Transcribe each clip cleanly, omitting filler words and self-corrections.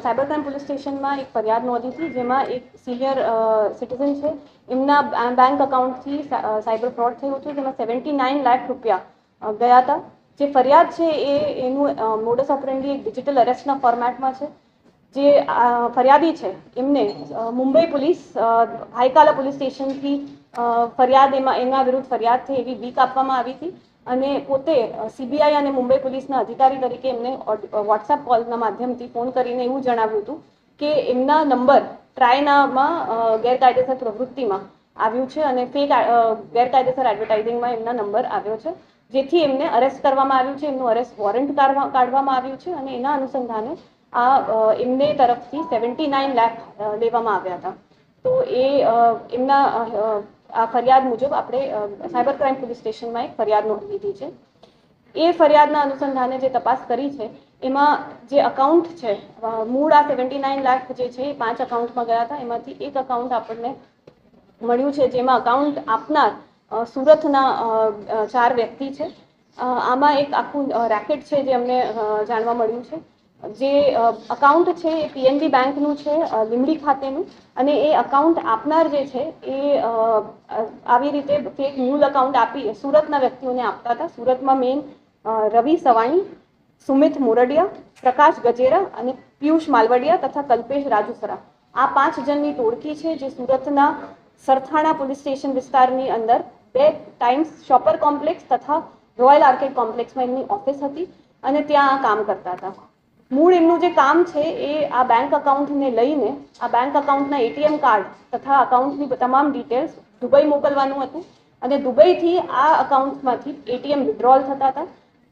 Cyber crime police સ્ટેશનમાં એક ફરિયાદ નોંધી હતી, જેમાં એક સિનિયર સિટીઝન છે, એમના બેંક અકાઉન્ટથી સાયબર ફ્રોડ થયું હતું, જેમાં 79 લાખ રૂપિયા ગયા હતા. જે ફરિયાદ છે એનું મોડસ ઓપરેન્ડી એક ડિજિટલ અરેસ્ટના ફોર્મેટમાં છે. જે ફરિયાદી છે એમને મુંબઈ પોલીસ હાઈકાલા પોલીસ સ્ટેશનથી ફરિયાદ એના વિરુદ્ધ ફરિયાદ થઈ એવી વીક આપવામાં આવી હતી, અને પોતે સીબીઆઈ અને મુંબઈ પોલીસના અધિકારી તરીકે એમને વોટ્સએપ કોલના માધ્યમથી ફોન કરીને એવું જણાવ્યું હતું કે એમના નંબર ટ્રાયનામાં ગેરકાયદેસર પ્રવૃત્તિમાં આવ્યું છે અને ફેક ગેરકાયદેસર એડવર્ટાઇઝિંગમાં એમના નંબર આવ્યો છે, જેથી એમને અરેસ્ટ કરવામાં આવ્યું છે. એમનું અરેસ્ટ વોરંટ કાઢવામાં આવ્યું છે અને એના અનુસંધાને એમને તરફથી 79 લાખ લેવામાં આવ્યા હતા. તો એમના આ ફરિયાદ મુજબ આપણે સાયબર ક્રાઇમ પોલીસ સ્ટેશનમાં એક ફરિયાદ નોંધી છે. એ ફરિયાદના અનુસંધાને જે તપાસ કરી છે એમાં જે અકાઉન્ટ છે, મૂળ આ 79 લાખ જે છે એ 5 અકાઉન્ટમાં ગયા હતા. એમાંથી એક અકાઉન્ટ આપણને મળ્યું છે, જેમાં અકાઉન્ટ આપનાર સુરતના 4 વ્યક્તિ છે. આમાં એક આખું રેકેટ છે જે અમને જાણવા મળ્યું છે. જે અકાઉન્ટ છે એ પીએનબી બેંકનું છે, લીંબડી ખાતેનું, અને એ અકાઉન્ટ આપનાર જે છે એ આવી રીતે ફેક મૂળ અકાઉન્ટ આપી સુરતના વ્યક્તિઓને આપતા હતા. સુરતમાં મેઇન રવિ સવાણી, સુમિત મોરડિયા, પ્રકાશ ગજેરા અને પિયુષ માલવડિયા તથા કલ્પેશ રાજુસરા, આ 5 જણની ટોળકી છે, જે સુરતના સરથાણા પોલીસ સ્ટેશન વિસ્તારની અંદર 2 ટાઈમ્સ શોપર કોમ્પ્લેક્સ તથા રોયલ આર્કેડ કોમ્પ્લેક્સમાં એમની ઓફિસ હતી અને ત્યાં કામ કરતા હતા. મૂળ એમનું જે કામ છે એ આ બેંક અકાઉન્ટને લઈને આ બેંક અકાઉન્ટના એટીએમ કાર્ડ તથા અકાઉન્ટની તમામ ડિટેલ્સ દુબઈ મોકલવાનું હતું, અને દુબઈથી આ અકાઉન્ટમાંથી એટીએમ વિથડ્રોલ થતા હતા.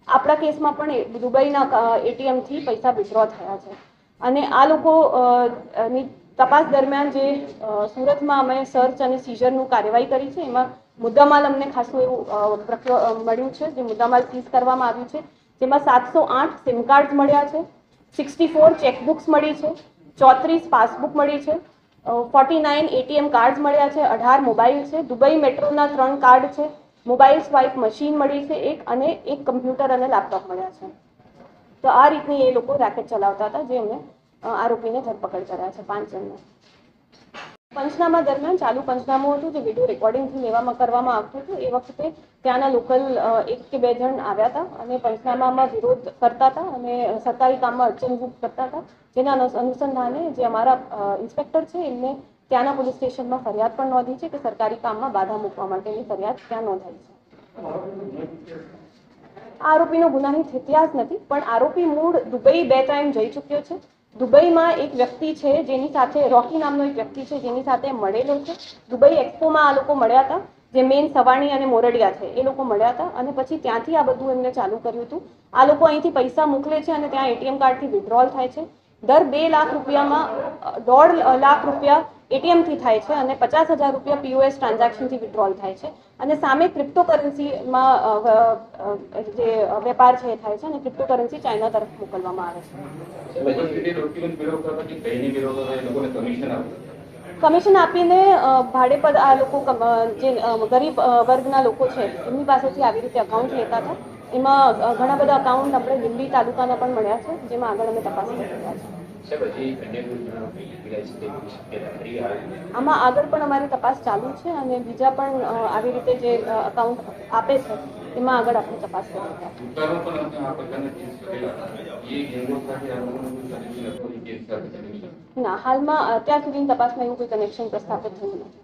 આપણા કેસમાં પણ દુબઈના એટીએમથી પૈસા વિથડ્રો થયા છે. અને આ લોકોની તપાસ દરમિયાન જે સુરતમાં અમે સર્ચ અને સીઝરનું કાર્યવાહી કરી છે, એમાં મુદ્દામાલ અમને ખાસું એવું મળ્યું છે, જે મુદ્દામાલ સીઝ કરવામાં આવ્યું છે, જેમાં 708 સિમ કાર્ડ મળ્યા છે, 64 ચેકબુક્સ મળી છે, 34 પાસબુક મળી છે, 49 એટીએમ કાર્ડ મળ્યા છે, 18 મોબાઈલ છે, દુબઈ મેટ્રોના 3 કાર્ડ છે, મોબાઈલ સ્વાઇપ મશીન મળી છે એક, અને એક કમ્પ્યુટર અને લેપટોપ મળ્યા છે. તો આ રીતની એ લોકો રેકેટ ચલાવતા હતા, જે અમે આરોપીને ધરપકડ કર્યા છે 5 જણને. પંચનામા દરમિયાન ચાલુ પંચનામું હતું, જે વિડીયો રેકોર્ડિંગથી કરવામાં આવતું હતું. એ વખતે ત્યાંના લોકલ 1 કે 2 જણ આવ્યા હતા અને પંચનામામાં વિરોધ કરતા હતા અને સરકારી કામમાં અડચણરૂપ કરતા હતા. જેના અનુસંધાને જે અમારા ઇન્સ્પેક્ટર છે એમને ત્યાંના પોલીસ સ્ટેશનમાં ફરિયાદ પણ નોંધી છે કે સરકારી કામમાં બાધા મૂકવા માટેની ફરિયાદ ત્યાં નોંધાઈ છે. આરોપીનો ગુનાહિત ઇતિહાસ નથી, પણ આરોપી મૂળ દુબઈ 2 ટાઈમ જઈ ચૂક્યો છે. દુબઈમાં એક વ્યક્તિ છે જેની સાથે રોકી નામનો એક વ્યક્તિ છે જેની સાથે મળેલો છે. દુબઈ એક્સપોમાં આ લોકો મળ્યા હતા, જે મેઇન સવાણી અને મોરડિયા છે એ લોકો મળ્યા હતા, અને પછી ત્યાંથી આ બધું એમને ચાલુ કર્યું હતું. આ લોકો અહીંથી પૈસા મોકલે છે અને ત્યાં એટીએમ કાર્ડથી વિથડ્રોલ થાય છે. દર 2 લાખ રૂપિયામાં 1.5 લાખ રૂપિયા એટીએમથી થાય છે અને 50,000 રૂપિયા પીઓએસ ટ્રાન્ઝેક્શનથી વિથડ્રોલ થાય છે. અને સામે ક્રિપ્ટોકરન્સીમાં જે વેપાર છે એ થાય છે, અને ક્રિપ્ટોકરન્સી ચાઇના તરફ મોકલવામાં આવે છે. કમિશન આપીને ભાડે પર આ લોકો જે ગરીબ વર્ગના લોકો છે એમની પાસેથી આવી રીતે અકાઉન્ટ લેતા હતા. એમાં ઘણા બધા અકાઉન્ટ આપણે દિલ્હી તાલુકાના પણ મળ્યા છે, જેમાં આગળ અમે તપાસ કરી રહ્યા છીએ. આમાં આગળ પણ અમારી તપાસ ચાલુ છે, અને બીજા પણ આવી રીતે જે અકાઉન્ટ આપે છે એમાં આગળ આપણે તપાસ કરી રહ્યા છીએ. ના, હાલમાં અત્યાર સુધીની તપાસમાં એવું કોઈ કનેક્શન પ્રસ્થાપિત થયું નથી.